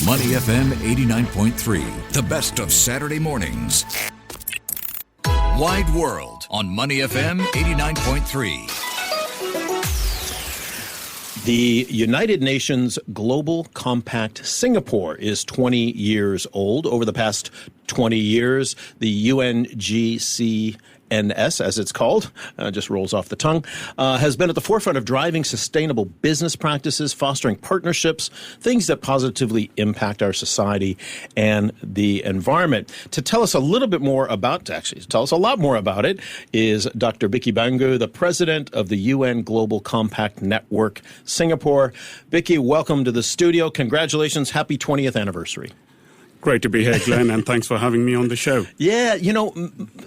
Money FM 89.3, the best of Saturday mornings. Wide World on Money FM 89.3. The United Nations Global Compact Singapore is 20 years old. Over the past 20 years, the UNGCNS, as it's called, just rolls off the tongue, has been at the forefront of driving sustainable business practices, fostering partnerships, things that positively impact our society and the environment. To tell us a little bit more about, actually, to tell us a lot more about it, is Dr. Bicky Bhangu, the president of the UN Global Compact Network Singapore. Bicky, welcome to the studio. Congratulations. Happy 20th anniversary. Great to be here, Glenn, and thanks for having me on the show. Yeah, you know,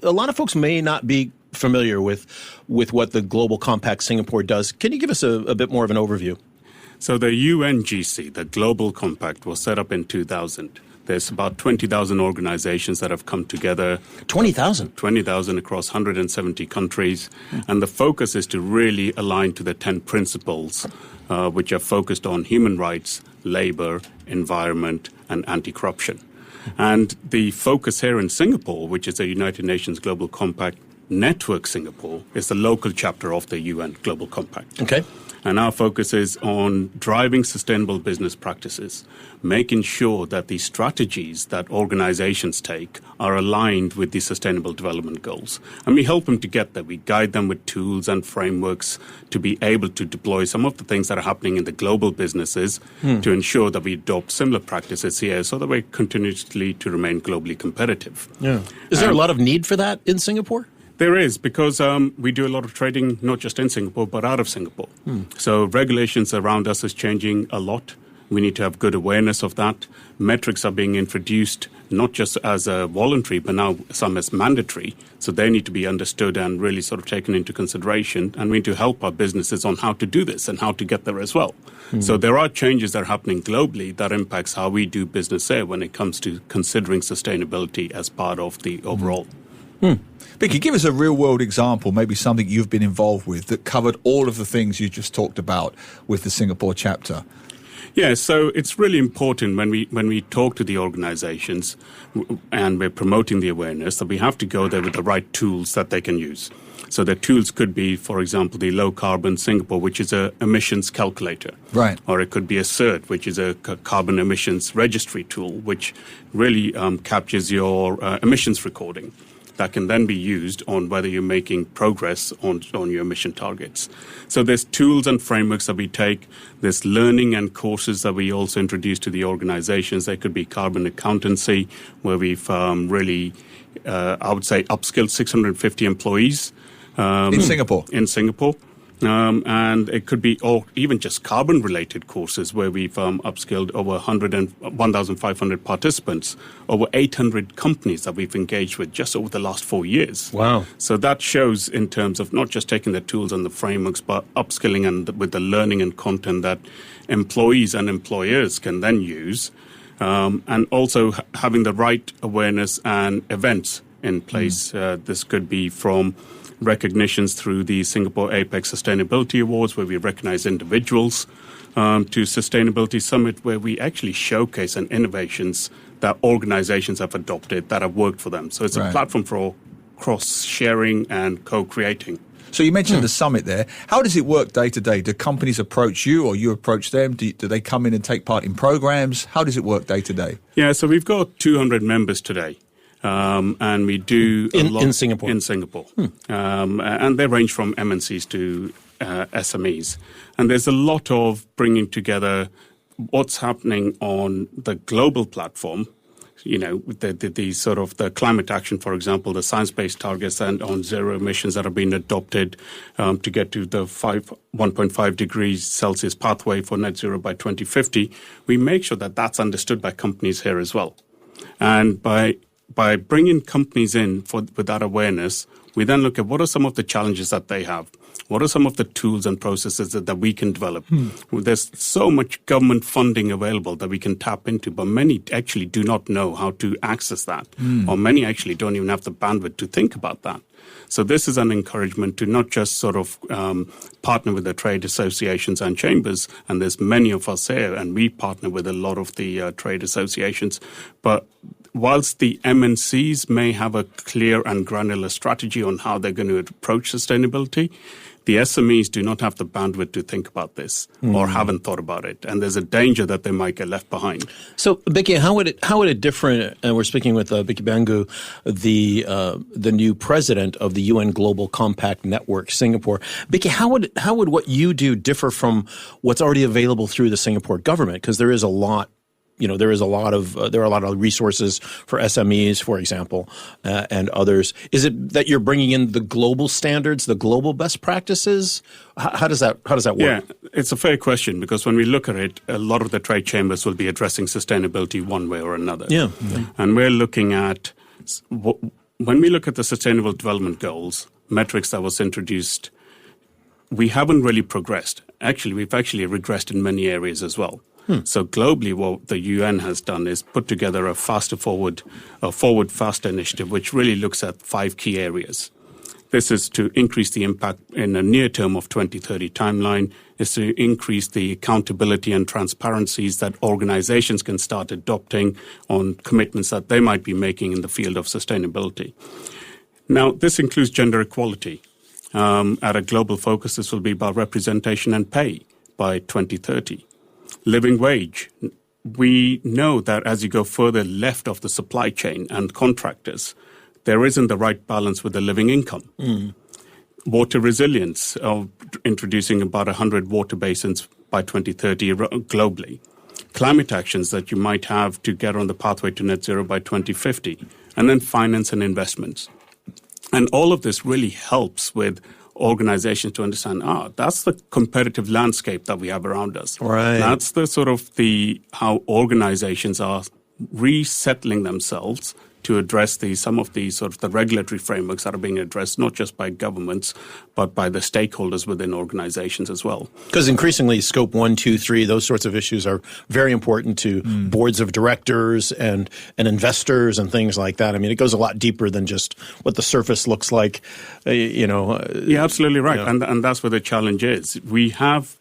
a lot of folks may not be familiar with what the Global Compact Singapore does. Can you give us a bit more of an overview? So the UNGC, the Global Compact, was set up in 2000. There's about 20,000 organizations that have come together. 20,000? 20,000 across 170 countries. And the focus is to really align to the 10 principles, which are focused on human rights, labor, environment, and anti-corruption. And the focus here in Singapore, which is the United Nations Global Compact Network Singapore, is the local chapter of the UN Global Compact. Okay. And our focus is on driving sustainable business practices, making sure that the strategies that organizations take are aligned with the Sustainable Development Goals. And we help them to get there. We guide them with tools and frameworks to be able to deploy some of the things that are happening in the global businesses to ensure that we adopt similar practices here so that we continuously to remain globally competitive. Yeah. Is there a lot of need for that in Singapore? There is, because we do a lot of trading, not just in Singapore, but out of Singapore. So regulations around us is changing a lot. We need to have good awareness of that. Metrics are being introduced, not just as a voluntary, but now some as mandatory. So they need to be understood and really sort of taken into consideration. And we need to help our businesses on how to do this and how to get there as well. So there are changes that are happening globally that impacts how we do business here when it comes to considering sustainability as part of the overall. Bicky, give us a real-world example, maybe something you've been involved with that covered all of the things you just talked about with the Singapore chapter. Yeah, so it's really important when we talk to the organizations and we're promoting the awareness that we have to go there with the right tools that they can use. So the tools could be, for example, the Low Carbon Singapore, which is a emissions calculator. Right. Or it could be a CERT, which is a carbon emissions registry tool, which really captures your emissions recording. That can then be used on whether you're making progress on your emission targets. So there's tools and frameworks that we take. There's learning and courses that we also introduce to the organizations. There could be carbon accountancy, where we've really, I would say, upskilled 650 employees. In Singapore? In Singapore. And it could be even just carbon-related courses where we've upskilled over 1,500 participants, over 800 companies that we've engaged with just over the last 4 years. Wow. So that shows in terms of not just taking the tools and the frameworks, but upskilling and with the learning and content that employees and employers can then use, and also having the right awareness and events in place. This could be from recognitions through the Singapore Apex Sustainability Awards, where we recognize individuals, to Sustainability Summit, where we actually showcase and innovations that organizations have adopted that have worked for them. So it's a platform for cross-sharing and co-creating. So you mentioned the summit there. How does it work day to day? Do companies approach you or you approach them? Do they come in and take part in programs? How does it work day to day? Yeah, so we've got 200 members today. And we do a lot in Singapore. In Singapore, and they range from MNCs to SMEs. And there's a lot of bringing together what's happening on the global platform. You know, the sort of the climate action, for example, the science-based targets and on zero emissions that have been adopted to get to the 1.5 degrees Celsius pathway for net zero by 2050. We make sure that that's understood by companies here as well, and by by bringing companies in with that awareness, we then look at what are some of the challenges that they have. What are some of the tools and processes that we can develop? There's so much government funding available that we can tap into, but many actually do not know how to access that, or many actually don't even have the bandwidth to think about that. So this is an encouragement to not just sort of partner with the trade associations and chambers, and there's many of us here, and we partner with a lot of the trade associations, but whilst the MNCs may have a clear and granular strategy on how they're going to approach sustainability, the SMEs do not have the bandwidth to think about this or haven't thought about it. And there's a danger that they might get left behind. So, Bicky, how would it differ? And we're speaking with Bicky Bhangu, the new president of the UN Global Compact Network, Singapore. Bicky, how would what you do differ from what's already available through the Singapore government? Because there is a lot. There are a lot of resources for SMEs, for example, and others. Is it that you're bringing in the global standards, the global best practices? How does that work? Yeah, it's a fair question, because when we look at it, a lot of the trade chambers will be addressing sustainability one way or another. Yeah. And we're looking at, when we look at the Sustainable Development Goals, metrics that was introduced, we haven't really progressed. Actually, we've actually regressed in many areas as well. So globally, what the UN has done is put together a Forward Faster initiative, which really looks at 5 key areas. This is to increase the impact in a near term of 2030 timeline, is to increase the accountability and transparencies that organizations can start adopting on commitments that they might be making in the field of sustainability. Now, this includes gender equality. At a global focus, this will be about representation and pay by 2030. Living wage. We know that as you go further left of the supply chain and contractors, there isn't the right balance with the living income. Water resilience, of introducing about 100 water basins by 2030 globally. Climate actions that you might have to get on the pathway to net zero by 2050. And then finance and investments. And all of this really helps with organizations to understand, that's the competitive landscape that we have around us. Right. That's the sort of how organizations are resettling themselves to address some of the sort of the regulatory frameworks that are being addressed, not just by governments, but by the stakeholders within organizations as well. Because increasingly, scope 1, 2, 3, those sorts of issues are very important to boards of directors and investors and things like that. I mean, it goes a lot deeper than just what the surface looks like, Yeah, absolutely right. And that's where the challenge is. We have,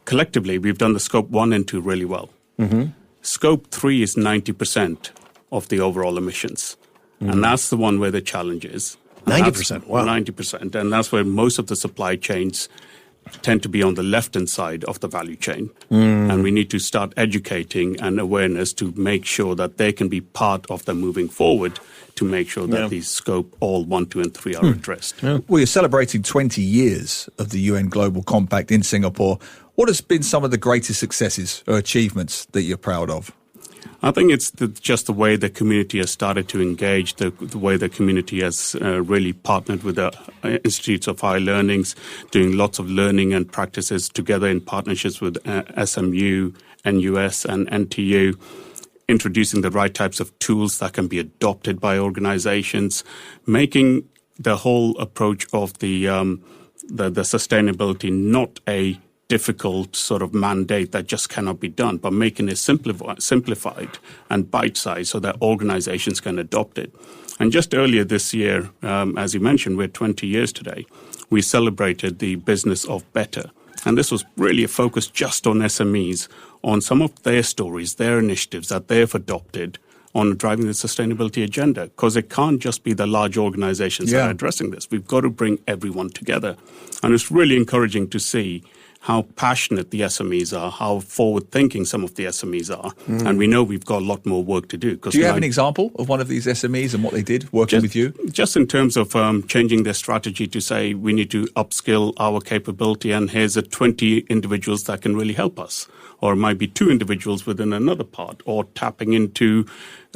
collectively, we've done the scope 1 and 2 really well. Scope 3 is 90% of the overall emissions. And that's the one where the challenge is. 90%, wow. 90%. And that's where most of the supply chains tend to be on the left-hand side of the value chain. And we need to start educating and awareness to make sure that they can be part of the moving forward to make sure that these scope all 1, 2, and 3 are addressed. Well, you're celebrating 20 years of the UN Global Compact in Singapore. What has been some of the greatest successes or achievements that you're proud of? I think it's just the way the community has started to engage, the way the community has really partnered with the Institutes of Higher Learnings, doing lots of learning and practices together in partnerships with SMU, NUS, and NTU, introducing the right types of tools that can be adopted by organizations, making the whole approach of the sustainability not a difficult sort of mandate that just cannot be done, but making it simplified and bite-sized so that organizations can adopt it. And just earlier this year, as you mentioned, we're 20 years today, we celebrated the business of better. And this was really a focus just on SMEs, on some of their stories, their initiatives that they've adopted on driving the sustainability agenda, because it can't just be the large organizations that are addressing this. We've got to bring everyone together. And it's really encouraging to see how passionate the SMEs are, how forward-thinking some of the SMEs are. And we know we've got a lot more work to do. Do you have an example of one of these SMEs and what they did working with you? Just in terms of changing their strategy to say we need to upskill our capability and here's 20 individuals that can really help us. Or it might be 2 individuals within another part, or tapping into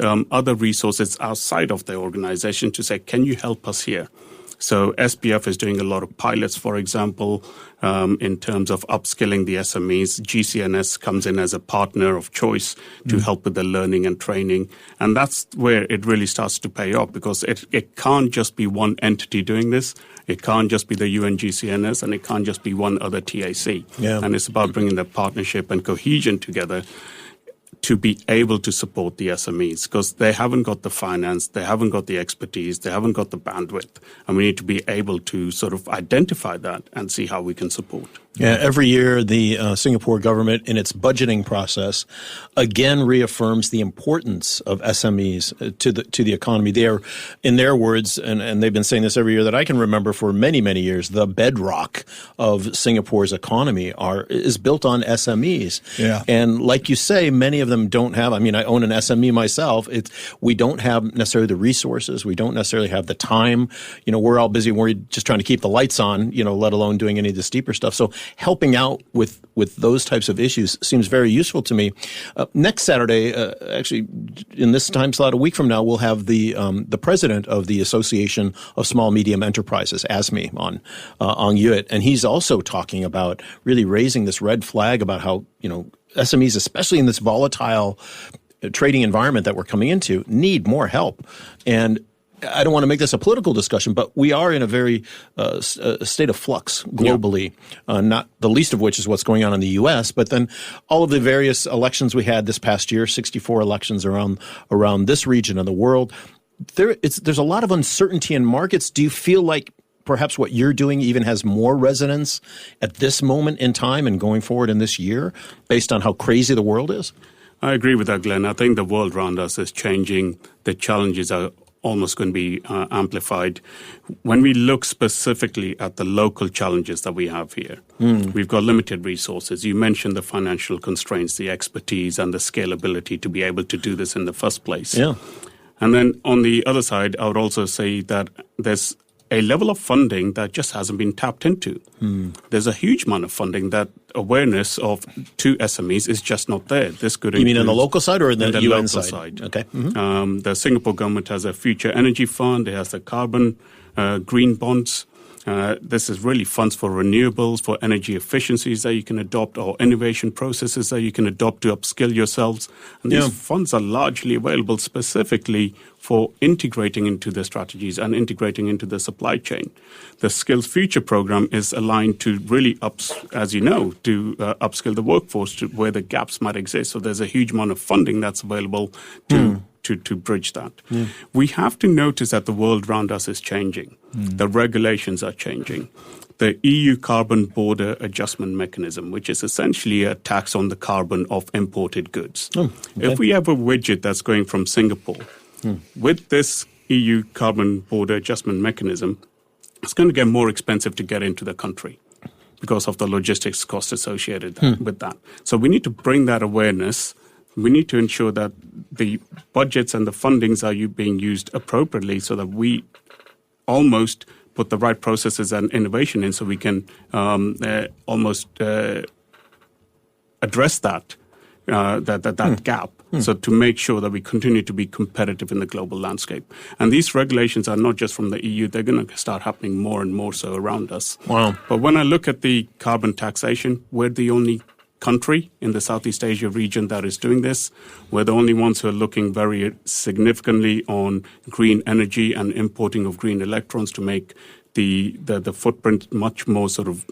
other resources outside of their organization to say, can you help us here? So SPF is doing a lot of pilots, for example, in terms of upskilling the SMEs. GCNS comes in as a partner of choice to help with the learning and training. And that's where it really starts to pay off, because it can't just be one entity doing this. It can't just be the UNGCNS, and it can't just be one other TAC. Yeah. And it's about bringing the partnership and cohesion together to be able to support the SMEs, because they haven't got the finance, they haven't got the expertise, they haven't got the bandwidth. And we need to be able to sort of identify that and see how we can support. Yeah, every year the Singapore government, in its budgeting process, again reaffirms the importance of SMEs to the economy. They are, in their words, and they've been saying this every year that I can remember for many, many years, the bedrock of Singapore's economy is built on SMEs. Yeah. And like you say, many of them don't have. I mean, I own an SME myself. We don't have necessarily the resources. We don't necessarily have the time. We're all busy. We're just trying to keep the lights on. Let alone doing any of the steeper stuff. So helping out with those types of issues seems very useful to me. Next Saturday, actually, in this time slot, a week from now, we'll have the president of the Association of Small Medium Enterprises, ASME, on Ong Yuet, and he's also talking about really raising this red flag about how SMEs, especially in this volatile trading environment that we're coming into, need more help. And I don't want to make this a political discussion, but we are in a very state of flux globally, not the least of which is what's going on in the U.S., but then all of the various elections we had this past year, 64 elections around this region of the world. There's a lot of uncertainty in markets. Do you feel like perhaps what you're doing even has more resonance at this moment in time and going forward in this year based on how crazy the world is? I agree with that, Glenn. I think the world around us is changing. The challenges are almost going to be amplified. When we look specifically at the local challenges that we have here, we've got limited resources. You mentioned the financial constraints, the expertise and the scalability to be able to do this in the first place. Yeah. And then on the other side, I would also say that there's a level of funding that just hasn't been tapped into. There's a huge amount of funding that awareness to SMEs is just not there. This could You mean on the local side or in the UN local side? side? Okay. The Singapore government has a future energy fund. It has the carbon green bonds. This is really funds for renewables, for energy efficiencies that you can adopt, or innovation processes that you can adopt to upskill yourselves. And these funds are largely available specifically for integrating into the strategies and integrating into the supply chain. The Skills Future program is aligned to really, as you know, to upskill the workforce to where the gaps might exist. So there's a huge amount of funding that's available to bridge that. We have to notice that the world around us is changing. The regulations are changing. The EU Carbon Border Adjustment Mechanism, which is essentially a tax on the carbon of imported goods. If we have a widget that's going from Singapore, with this EU Carbon Border Adjustment Mechanism, it's going to get more expensive to get into the country because of the logistics costs associated with that. So we need to bring that awareness. We need to ensure that the budgets and the fundings are being used appropriately so that we almost put the right processes and innovation in so we can almost address that gap. So to make sure that we continue to be competitive in the global landscape. And these regulations are not just from the EU, they're going to start happening more and more so around us. Wow. But when I look at the carbon taxation, we're the only country in the Southeast Asia region that is doing this. We're the only ones who are looking very significantly on green energy and importing of green electrons to make the footprint much more sort of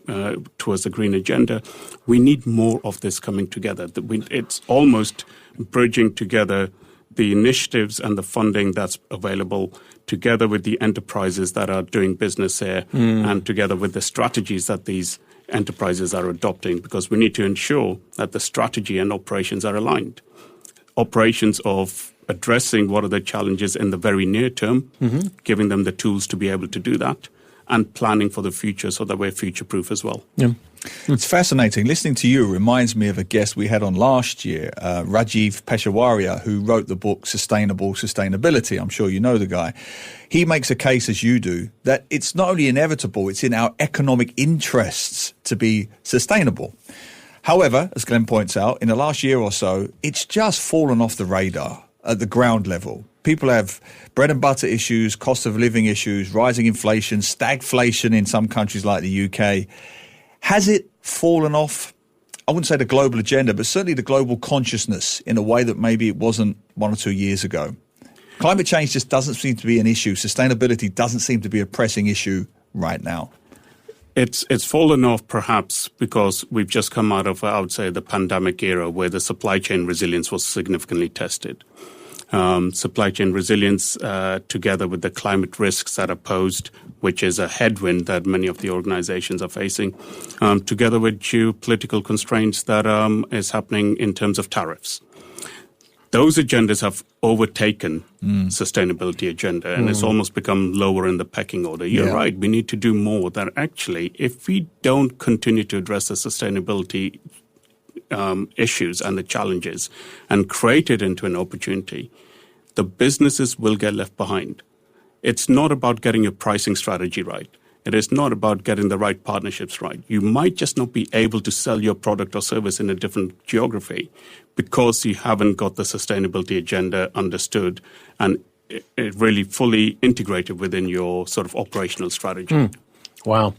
towards the green agenda. We need more of this coming together. It's almost bridging together the initiatives and the funding that's available together with the enterprises that are doing business here and together with the strategies that these enterprises are adopting, because we need to ensure that the strategy and operations are aligned. Operations of addressing what are the challenges in the very near term, giving them the tools to be able to do that, and planning for the future so that we're future-proof as well. Yeah. It's fascinating. Listening to you reminds me of a guest we had on last year, Rajiv Peshawaria, who wrote the book Sustainability. I'm sure you know the guy. He makes a case, as you do, that it's not only inevitable, it's in our economic interests to be sustainable. However, as Glenn points out, in the last year or so, it's just fallen off the radar at the ground level. people have bread and butter issues, cost of living issues, rising inflation, stagflation in some countries like the UK. Has it fallen off, I wouldn't say the global agenda, but certainly the global consciousness in a way that maybe it wasn't 1 or 2 years ago? Climate change just doesn't seem to be an issue. Sustainability doesn't seem to be a pressing issue right now. It's fallen off perhaps because we've just come out of, I would say, the pandemic era where the supply chain resilience was significantly tested. Supply chain resilience together with the climate risks that are posed, which is a headwind that many of the organizations are facing, together with geopolitical constraints that is happening in terms of tariffs. Those agendas have overtaken sustainability agenda, and it's almost become lower in the pecking order. You're right. We need to do more. That actually, if we don't continue to address the sustainability issues and the challenges and create it into an opportunity, the businesses will get left behind. It's not about getting your pricing strategy right. It is not about getting the right partnerships right. You might just not be able to sell your product or service in a different geography because you haven't got the sustainability agenda understood and it really fully integrated within your sort of operational strategy. Wow.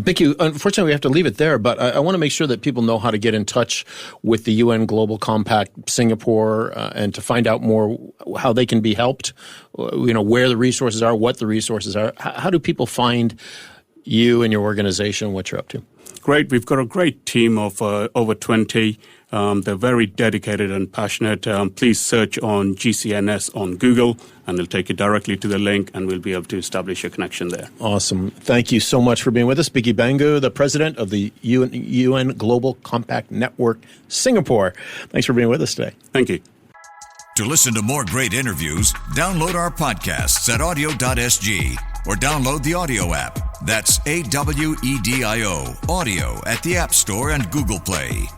Bicky, unfortunately, we have to leave it there, but I want to make sure that people know how to get in touch with the UN Global Compact Singapore and to find out more how they can be helped, where the resources are, what the resources are. How do people find you and your organization, what you're up to? Great. We've got a great team of over 20. They're very dedicated and passionate. Please search on GCNS on Google, and it'll take you directly to the link, and we'll be able to establish a connection there. Awesome. Thank you so much for being with us. Bicky Bhangu, the president of the UN Global Compact Network, Singapore. Thanks for being with us today. Thank you. To listen to more great interviews, download our podcasts at audio.sg or download the audio app. That's AWEDIO, audio at the App Store and Google Play.